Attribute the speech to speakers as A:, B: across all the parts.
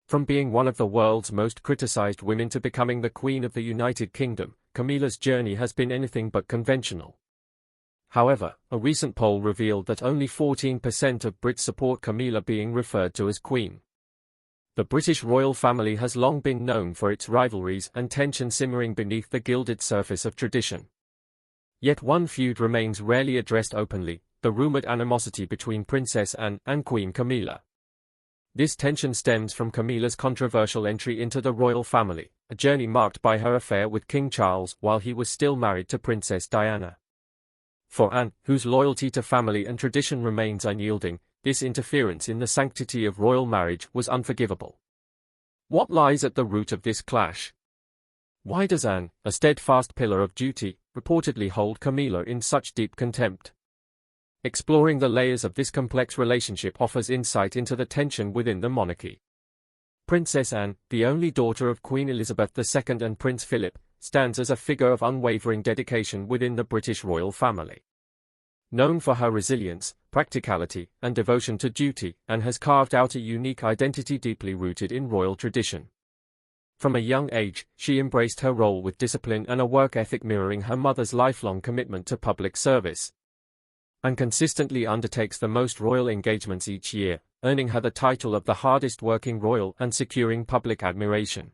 A: From being one of the world's most criticized women to becoming the Queen of the United Kingdom, Camilla's journey has been anything but conventional. However, a recent poll revealed that only 14% of Brits support Camilla being referred to as Queen. The British royal family has long been known for its rivalries and tension simmering beneath the gilded surface of tradition. Yet one feud remains rarely addressed openly, the rumored animosity between Princess Anne and Queen Camilla. This tension stems from Camilla's controversial entry into the royal family, a journey marked by her affair with King Charles while he was still married to Princess Diana. For Anne, whose loyalty to family and tradition remains unyielding, this interference in the sanctity of royal marriage was unforgivable. What lies at the root of this clash? Why does Anne, a steadfast pillar of duty, reportedly hold Camilla in such deep contempt? Exploring the layers of this complex relationship offers insight into the tension within the monarchy. Princess Anne, the only daughter of Queen Elizabeth II and Prince Philip, stands as a figure of unwavering dedication within the British royal family. Known for her resilience, practicality, and devotion to duty, Anne has carved out a unique identity deeply rooted in royal tradition. From a young age, she embraced her role with discipline and a work ethic mirroring her mother's lifelong commitment to public service. Anne consistently undertakes the most royal engagements each year, earning her the title of the hardest-working royal and securing public admiration.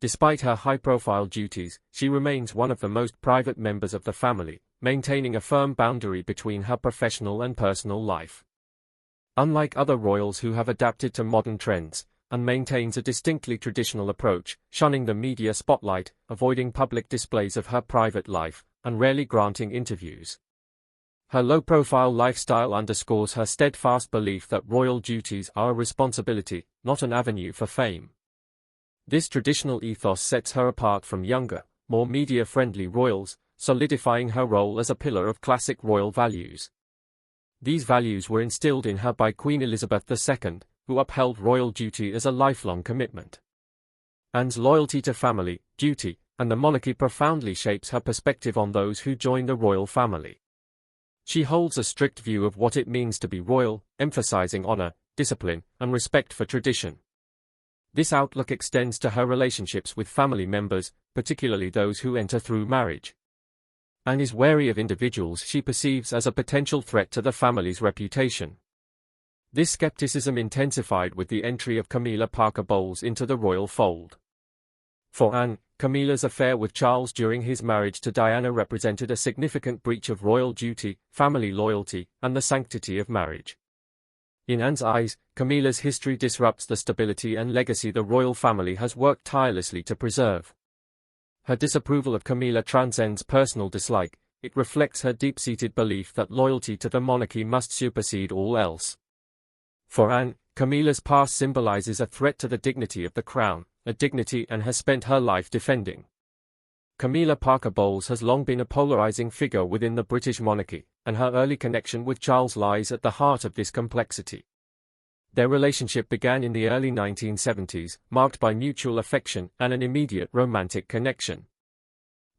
A: Despite her high-profile duties, she remains one of the most private members of the family, maintaining a firm boundary between her professional and personal life. Unlike other royals who have adapted to modern trends, Anne maintains a distinctly traditional approach, shunning the media spotlight, avoiding public displays of her private life, and rarely granting interviews. Her low-profile lifestyle underscores her steadfast belief that royal duties are a responsibility, not an avenue for fame. This traditional ethos sets her apart from younger, more media-friendly royals, solidifying her role as a pillar of classic royal values. These values were instilled in her by Queen Elizabeth II, who upheld royal duty as a lifelong commitment. Anne's loyalty to family, duty, and the monarchy profoundly shapes her perspective on those who join the royal family. She holds a strict view of what it means to be royal, emphasizing honor, discipline, and respect for tradition. This outlook extends to her relationships with family members, particularly those who enter through marriage. Anne is wary of individuals she perceives as a potential threat to the family's reputation. This skepticism intensified with the entry of Camilla Parker Bowles into the royal fold. For Anne, Camilla's affair with Charles during his marriage to Diana represented a significant breach of royal duty, family loyalty, and the sanctity of marriage. In Anne's eyes, Camilla's history disrupts the stability and legacy the royal family has worked tirelessly to preserve. Her disapproval of Camilla transcends personal dislike, it reflects her deep-seated belief that loyalty to the monarchy must supersede all else. For Anne, Camilla's past symbolizes a threat to the dignity of the crown, a dignity Anne has spent her life defending. Camilla Parker Bowles has long been a polarizing figure within the British monarchy, and her early connection with Charles lies at the heart of this complexity. Their relationship began in the early 1970s, marked by mutual affection and an immediate romantic connection.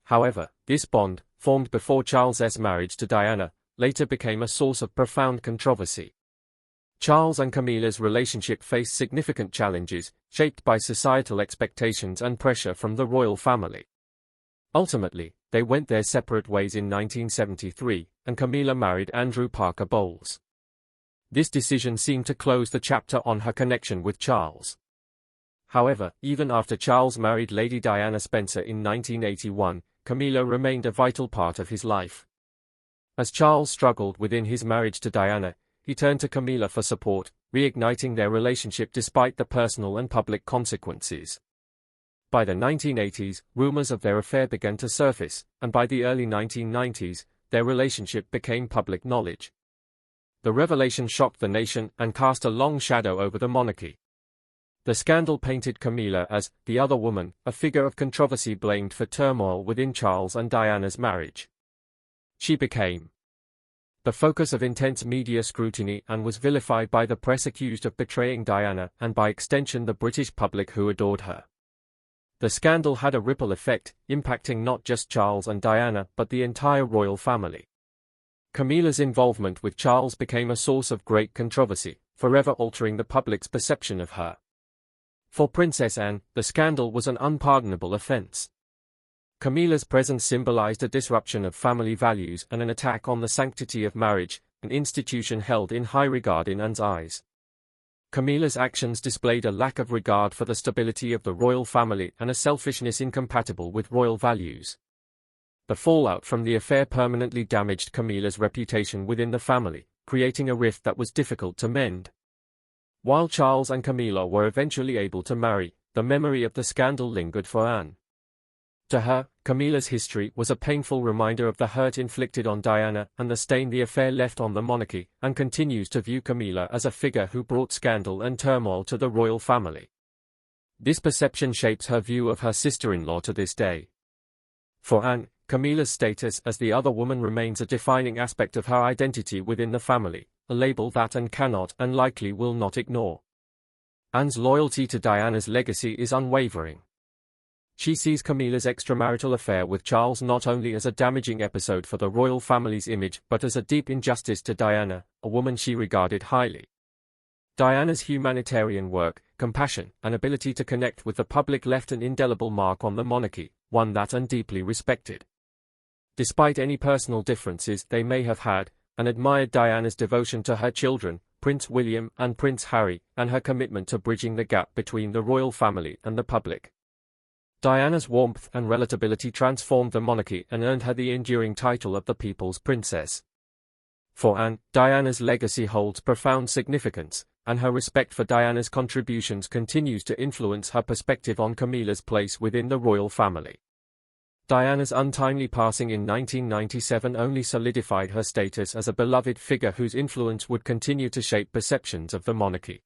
A: However, this bond, formed before Charles's marriage to Diana, later became a source of profound controversy. Charles and Camilla's relationship faced significant challenges, shaped by societal expectations and pressure from the royal family. Ultimately, they went their separate ways in 1973, and Camilla married Andrew Parker Bowles. This decision seemed to close the chapter on her connection with Charles. However, even after Charles married Lady Diana Spencer in 1981, Camilla remained a vital part of his life. As Charles struggled within his marriage to Diana, he turned to Camilla for support, reigniting their relationship despite the personal and public consequences. By the 1980s, rumors of their affair began to surface, and by the early 1990s, their relationship became public knowledge. The revelation shocked the nation and cast a long shadow over the monarchy. The scandal painted Camilla as the other woman, a figure of controversy blamed for turmoil within Charles and Diana's marriage. She became the focus of intense media scrutiny and was vilified by the press accused of betraying Diana and by extension the British public who adored her. The scandal had a ripple effect, impacting not just Charles and Diana but the entire royal family. Camilla's involvement with Charles became a source of great controversy, forever altering the public's perception of her. For Princess Anne, the scandal was an unpardonable offense. Camilla's presence symbolized a disruption of family values and an attack on the sanctity of marriage, an institution held in high regard in Anne's eyes. Camilla's actions displayed a lack of regard for the stability of the royal family and a selfishness incompatible with royal values. The fallout from the affair permanently damaged Camilla's reputation within the family, creating a rift that was difficult to mend. While Charles and Camilla were eventually able to marry, the memory of the scandal lingered for Anne. To her, Camilla's history was a painful reminder of the hurt inflicted on Diana and the stain the affair left on the monarchy, and continues to view Camilla as a figure who brought scandal and turmoil to the royal family. This perception shapes her view of her sister-in-law to this day. For Anne, Camilla's status as the other woman remains a defining aspect of her identity within the family, a label that Anne cannot and likely will not ignore. Anne's loyalty to Diana's legacy is unwavering. She sees Camilla's extramarital affair with Charles not only as a damaging episode for the royal family's image but as a deep injustice to Diana, a woman she regarded highly. Diana's humanitarian work, compassion, and ability to connect with the public left an indelible mark on the monarchy, one that Anne deeply respected. Despite any personal differences they may have had, Anne admired Diana's devotion to her children, Prince William and Prince Harry, and her commitment to bridging the gap between the royal family and the public. Diana's warmth and relatability transformed the monarchy and earned her the enduring title of the People's Princess. For Anne, Diana's legacy holds profound significance, and her respect for Diana's contributions continues to influence her perspective on Camilla's place within the royal family. Diana's untimely passing in 1997 only solidified her status as a beloved figure whose influence would continue to shape perceptions of the monarchy.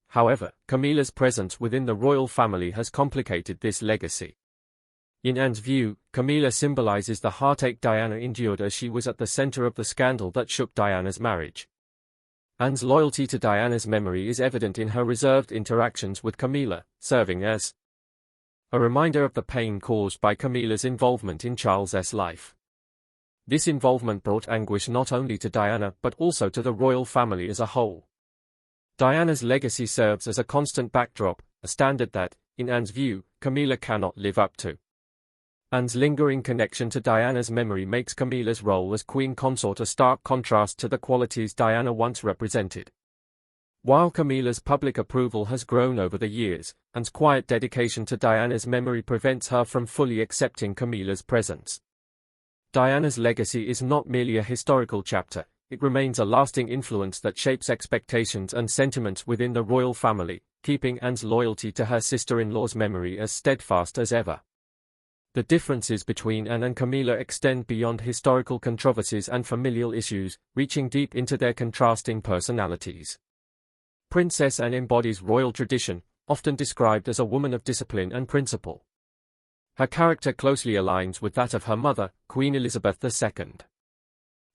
A: However, Camilla's presence within the royal family has complicated this legacy. In Anne's view, Camilla symbolizes the heartache Diana endured as she was at the center of the scandal that shook Diana's marriage. Anne's loyalty to Diana's memory is evident in her reserved interactions with Camilla, serving as a reminder of the pain caused by Camilla's involvement in Charles's life. This involvement brought anguish not only to Diana but also to the royal family as a whole. Diana's legacy serves as a constant backdrop, a standard that, in Anne's view, Camilla cannot live up to. Anne's lingering connection to Diana's memory makes Camilla's role as queen consort a stark contrast to the qualities Diana once represented. While Camilla's public approval has grown over the years, Anne's quiet dedication to Diana's memory prevents her from fully accepting Camilla's presence. Diana's legacy is not merely a historical chapter, it remains a lasting influence that shapes expectations and sentiments within the royal family, keeping Anne's loyalty to her sister-in-law's memory as steadfast as ever. The differences between Anne and Camilla extend beyond historical controversies and familial issues, reaching deep into their contrasting personalities. Princess Anne embodies royal tradition, often described as a woman of discipline and principle. Her character closely aligns with that of her mother, Queen Elizabeth II.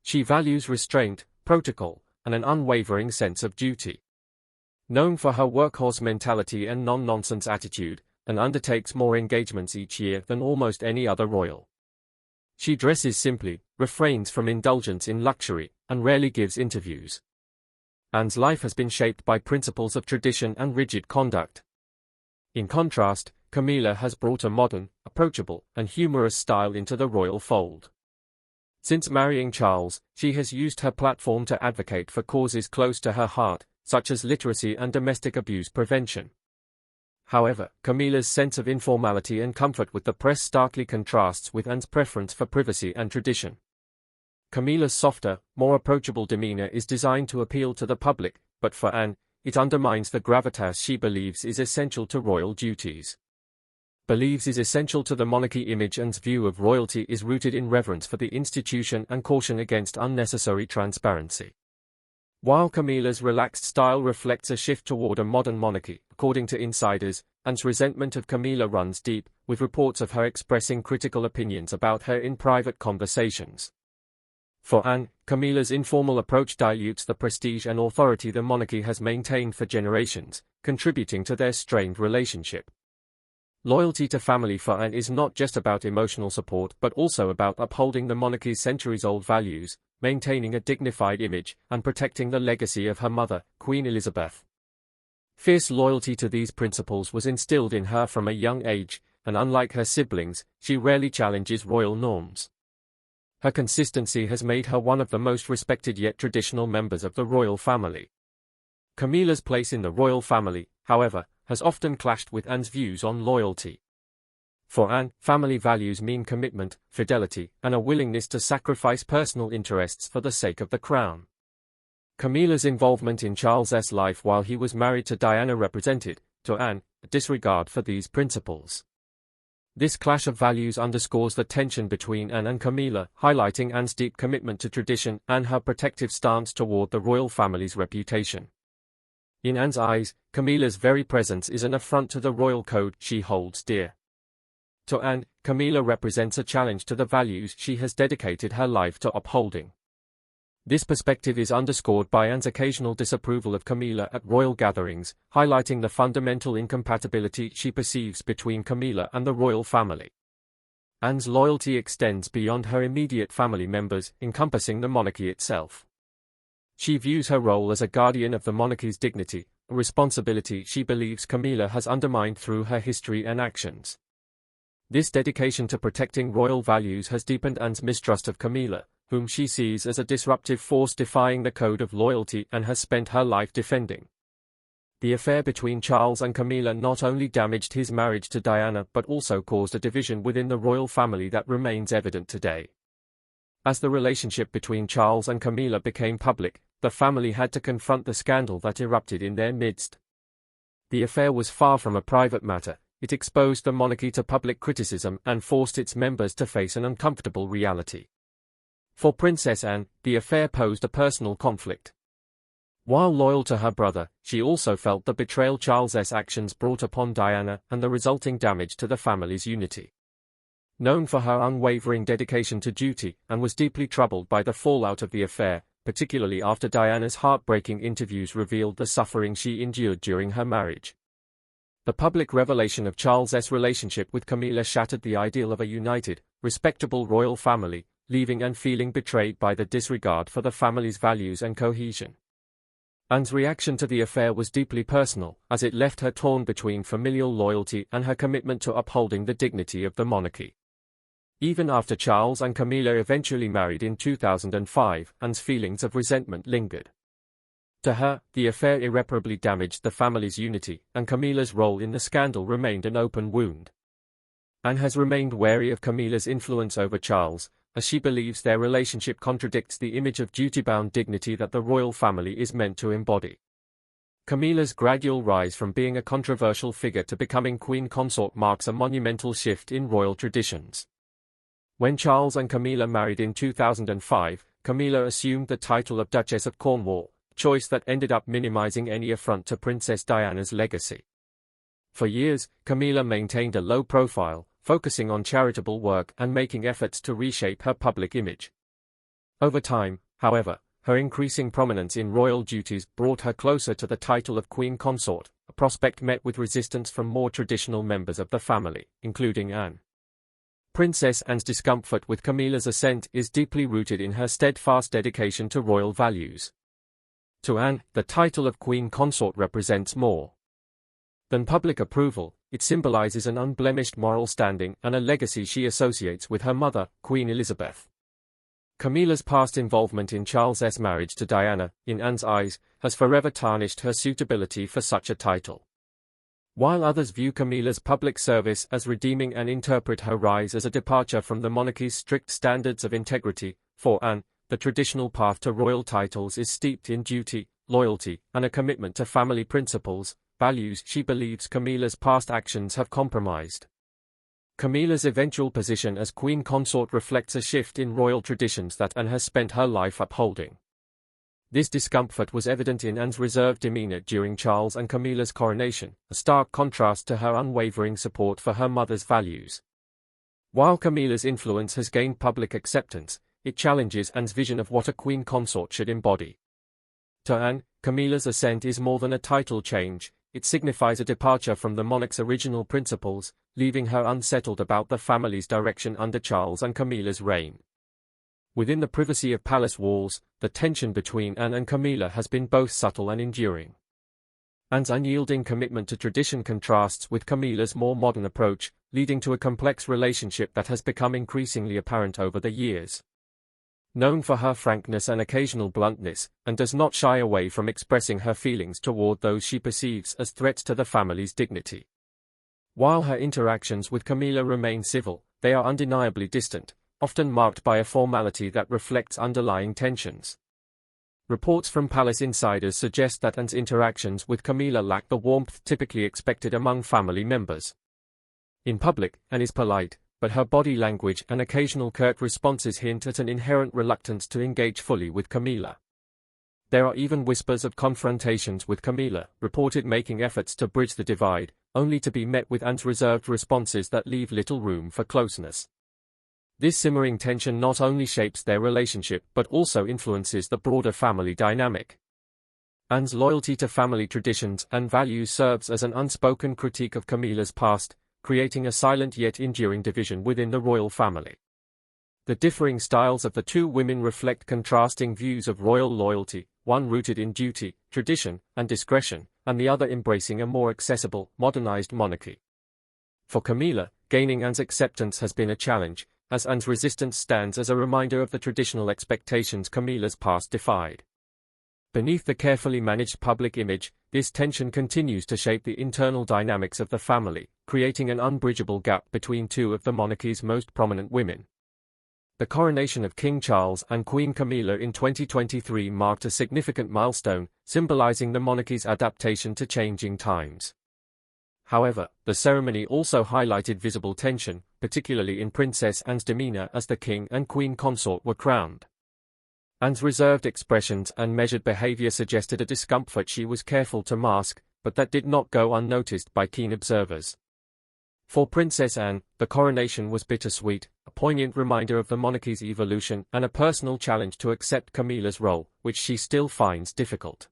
A: She values restraint, protocol, and an unwavering sense of duty. Known for her workhorse mentality and non-nonsense attitude, Anne undertakes more engagements each year than almost any other royal. She dresses simply, refrains from indulgence in luxury, and rarely gives interviews. Anne's life has been shaped by principles of tradition and rigid conduct. In contrast, Camilla has brought a modern, approachable, and humorous style into the royal fold. Since marrying Charles, she has used her platform to advocate for causes close to her heart, such as literacy and domestic abuse prevention. However, Camilla's sense of informality and comfort with the press starkly contrasts with Anne's preference for privacy and tradition. Camilla's softer, more approachable demeanor is designed to appeal to the public, but for Anne, it undermines the gravitas she believes is essential to royal duties. Believes is essential to the monarchy image. Anne's view of royalty is rooted in reverence for the institution and caution against unnecessary transparency. While Camilla's relaxed style reflects a shift toward a modern monarchy, according to insiders, Anne's resentment of Camilla runs deep, with reports of her expressing critical opinions about her in private conversations. For Anne, Camilla's informal approach dilutes the prestige and authority the monarchy has maintained for generations, contributing to their strained relationship. Loyalty to family for Anne is not just about emotional support but also about upholding the monarchy's centuries-old values, maintaining a dignified image, and protecting the legacy of her mother, Queen Elizabeth. Fierce loyalty to these principles was instilled in her from a young age, and unlike her siblings, she rarely challenges royal norms. Her consistency has made her one of the most respected yet traditional members of the royal family. Camilla's place in the royal family, however, has often clashed with Anne's views on loyalty. For Anne, family values mean commitment, fidelity, and a willingness to sacrifice personal interests for the sake of the crown. Camilla's involvement in Charles's life while he was married to Diana represented, to Anne, a disregard for these principles. This clash of values underscores the tension between Anne and Camilla, highlighting Anne's deep commitment to tradition and her protective stance toward the royal family's reputation. In Anne's eyes, Camilla's very presence is an affront to the royal code she holds dear. To Anne, Camilla represents a challenge to the values she has dedicated her life to upholding. This perspective is underscored by Anne's occasional disapproval of Camilla at royal gatherings, highlighting the fundamental incompatibility she perceives between Camilla and the royal family. Anne's loyalty extends beyond her immediate family members, encompassing the monarchy itself. She views her role as a guardian of the monarchy's dignity, a responsibility she believes Camilla has undermined through her history and actions. This dedication to protecting royal values has deepened Anne's mistrust of Camilla, whom she sees as a disruptive force defying the code of loyalty and has spent her life defending. The affair between Charles and Camilla not only damaged his marriage to Diana but also caused a division within the royal family that remains evident today. As the relationship between Charles and Camilla became public, the family had to confront the scandal that erupted in their midst. The affair was far from a private matter. It exposed the monarchy to public criticism and forced its members to face an uncomfortable reality. For Princess Anne, the affair posed a personal conflict. While loyal to her brother, she also felt the betrayal Charles's actions brought upon Diana and the resulting damage to the family's unity. Known for her unwavering dedication to duty, Anne was deeply troubled by the fallout of the affair, particularly after Diana's heartbreaking interviews revealed the suffering she endured during her marriage. The public revelation of Charles's relationship with Camilla shattered the ideal of a united, respectable royal family, leaving Anne feeling betrayed by the disregard for the family's values and cohesion. Anne's reaction to the affair was deeply personal, as it left her torn between familial loyalty and her commitment to upholding the dignity of the monarchy. Even after Charles and Camilla eventually married in 2005, Anne's feelings of resentment lingered. To her, the affair irreparably damaged the family's unity, and Camilla's role in the scandal remained an open wound. Anne has remained wary of Camilla's influence over Charles, as she believes their relationship contradicts the image of duty-bound dignity that the royal family is meant to embody. Camilla's gradual rise from being a controversial figure to becoming queen consort marks a monumental shift in royal traditions. When Charles and Camilla married in 2005, Camilla assumed the title of Duchess of Cornwall, a choice that ended up minimizing any affront to Princess Diana's legacy. For years, Camilla maintained a low profile, focusing on charitable work and making efforts to reshape her public image. Over time, however, her increasing prominence in royal duties brought her closer to the title of Queen Consort, a prospect met with resistance from more traditional members of the family, including Anne. Princess Anne's discomfort with Camilla's ascent is deeply rooted in her steadfast dedication to royal values. To Anne, the title of Queen Consort represents more than public approval. It symbolizes an unblemished moral standing and a legacy she associates with her mother, Queen Elizabeth. Camilla's past involvement in Charles's marriage to Diana, in Anne's eyes, has forever tarnished her suitability for such a title. While others view Camilla's public service as redeeming and interpret her rise as a departure from the monarchy's strict standards of integrity, for Anne, the traditional path to royal titles is steeped in duty, loyalty, and a commitment to family principles, values she believes Camilla's past actions have compromised. Camilla's eventual position as queen consort reflects a shift in royal traditions that Anne has spent her life upholding. This discomfort was evident in Anne's reserved demeanor during Charles and Camilla's coronation, a stark contrast to her unwavering support for her mother's values. While Camilla's influence has gained public acceptance, it challenges Anne's vision of what a queen consort should embody. To Anne, Camilla's ascent is more than a title change. It signifies a departure from the monarch's original principles, leaving her unsettled about the family's direction under Charles and Camilla's reign. Within the privacy of palace walls, the tension between Anne and Camilla has been both subtle and enduring. Anne's unyielding commitment to tradition contrasts with Camilla's more modern approach, leading to a complex relationship that has become increasingly apparent over the years. Known for her frankness and occasional bluntness, Anne does not shy away from expressing her feelings toward those she perceives as threats to the family's dignity. While her interactions with Camilla remain civil, they are undeniably distant, often marked by a formality that reflects underlying tensions. Reports from palace insiders suggest that Anne's interactions with Camilla lack the warmth typically expected among family members. In public, Anne is polite, but her body language and occasional curt responses hint at an inherent reluctance to engage fully with Camilla. There are even whispers of confrontations with Camilla, reported making efforts to bridge the divide, only to be met with Anne's reserved responses that leave little room for closeness. This simmering tension not only shapes their relationship but also influences the broader family dynamic. Anne's loyalty to family traditions and values serves as an unspoken critique of Camilla's past, creating a silent yet enduring division within the royal family. The differing styles of the two women reflect contrasting views of royal loyalty, one rooted in duty, tradition, and discretion, and the other embracing a more accessible, modernized monarchy. For Camilla, gaining Anne's acceptance has been a challenge, as Anne's resistance stands as a reminder of the traditional expectations Camilla's past defied. Beneath the carefully managed public image, this tension continues to shape the internal dynamics of the family, creating an unbridgeable gap between two of the monarchy's most prominent women. The coronation of King Charles and Queen Camilla in 2023 marked a significant milestone, symbolizing the monarchy's adaptation to changing times. However, the ceremony also highlighted visible tension, particularly in Princess Anne's demeanor as the king and queen consort were crowned. Anne's reserved expressions and measured behavior suggested a discomfort she was careful to mask, but that did not go unnoticed by keen observers. For Princess Anne, the coronation was bittersweet, a poignant reminder of the monarchy's evolution and a personal challenge to accept Camilla's role, which she still finds difficult.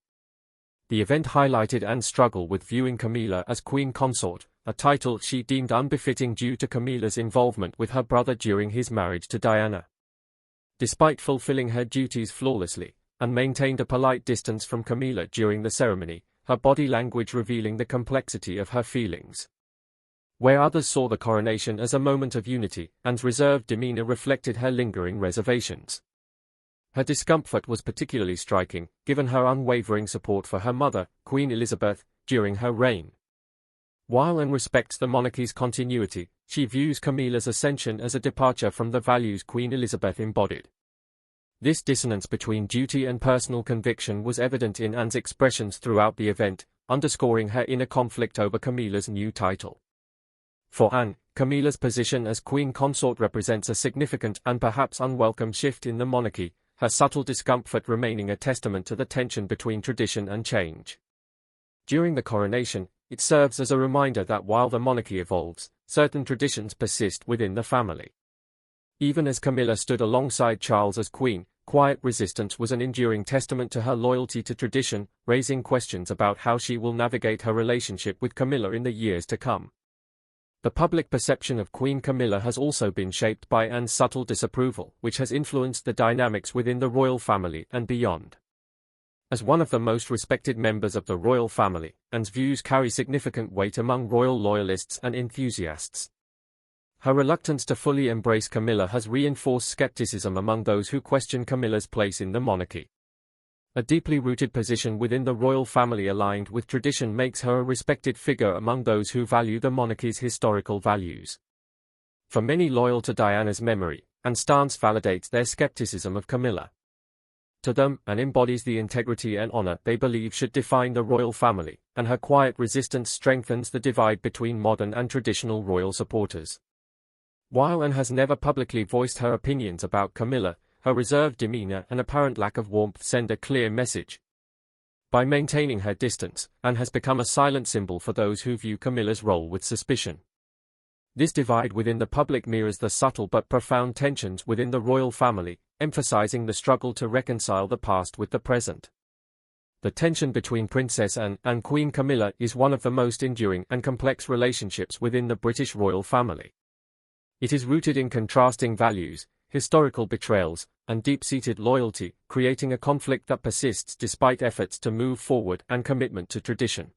A: The event highlighted Anne's struggle with viewing Camilla as queen consort, a title she deemed unbefitting due to Camilla's involvement with her brother during his marriage to Diana. Despite fulfilling her duties flawlessly, Anne maintained a polite distance from Camilla during the ceremony, her body language revealing the complexity of her feelings. Where others saw the coronation as a moment of unity, Anne's reserved demeanor reflected her lingering reservations. Her discomfort was particularly striking, given her unwavering support for her mother, Queen Elizabeth, during her reign. While Anne respects the monarchy's continuity, she views Camilla's ascension as a departure from the values Queen Elizabeth embodied. This dissonance between duty and personal conviction was evident in Anne's expressions throughout the event, underscoring her inner conflict over Camilla's new title. For Anne, Camilla's position as queen consort represents a significant and perhaps unwelcome shift in the monarchy, her subtle discomfort remaining a testament to the tension between tradition and change. During the coronation, it serves as a reminder that while the monarchy evolves, certain traditions persist within the family. Even as Camilla stood alongside Charles as queen, quiet resistance was an enduring testament to her loyalty to tradition, raising questions about how she will navigate her relationship with Camilla in the years to come. The public perception of Queen Camilla has also been shaped by Anne's subtle disapproval, which has influenced the dynamics within the royal family and beyond. As one of the most respected members of the royal family, Anne's views carry significant weight among royal loyalists and enthusiasts. Her reluctance to fully embrace Camilla has reinforced skepticism among those who question Camilla's place in the monarchy. A deeply rooted position within the royal family aligned with tradition makes her a respected figure among those who value the monarchy's historical values. For many loyal to Diana's memory, Anne's stance validates their skepticism of Camilla. To them, Anne embodies the integrity and honor they believe should define the royal family, and her quiet resistance strengthens the divide between modern and traditional royal supporters. While Anne has never publicly voiced her opinions about Camilla, her reserved demeanor and apparent lack of warmth send a clear message. By maintaining her distance, Anne has become a silent symbol for those who view Camilla's role with suspicion. This divide within the public mirrors the subtle but profound tensions within the royal family, emphasizing the struggle to reconcile the past with the present. The tension between Princess Anne and Queen Camilla is one of the most enduring and complex relationships within the British royal family. It is rooted in contrasting values, historical betrayals, and deep-seated loyalty, creating a conflict that persists despite efforts to move forward and commitment to tradition.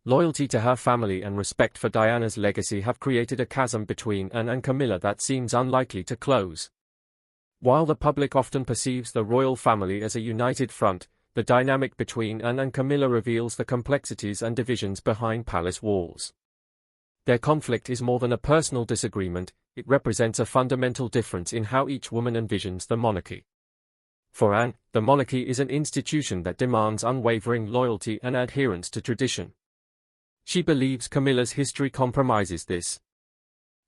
A: Loyalty to her family and respect for Diana's legacy have created a chasm between Anne and Camilla that seems unlikely to close. While the public often perceives the royal family as a united front, the dynamic between Anne and Camilla reveals the complexities and divisions behind palace walls. Their conflict is more than a personal disagreement, it represents a fundamental difference in how each woman envisions the monarchy. For Anne, the monarchy is an institution that demands unwavering loyalty and adherence to tradition. She believes Camilla's history compromises this.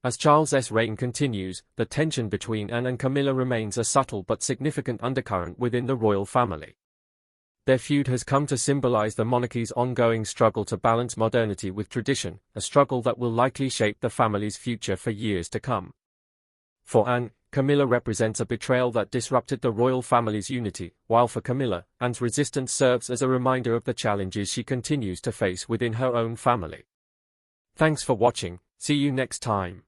A: As Charles's reign continues, the tension between Anne and Camilla remains a subtle but significant undercurrent within the royal family. Their feud has come to symbolize the monarchy's ongoing struggle to balance modernity with tradition, a struggle that will likely shape the family's future for years to come. For Anne, Camilla represents a betrayal that disrupted the royal family's unity, while for Camilla, Anne's resistance serves as a reminder of the challenges she continues to face within her own family. Thanks for watching, see you next time.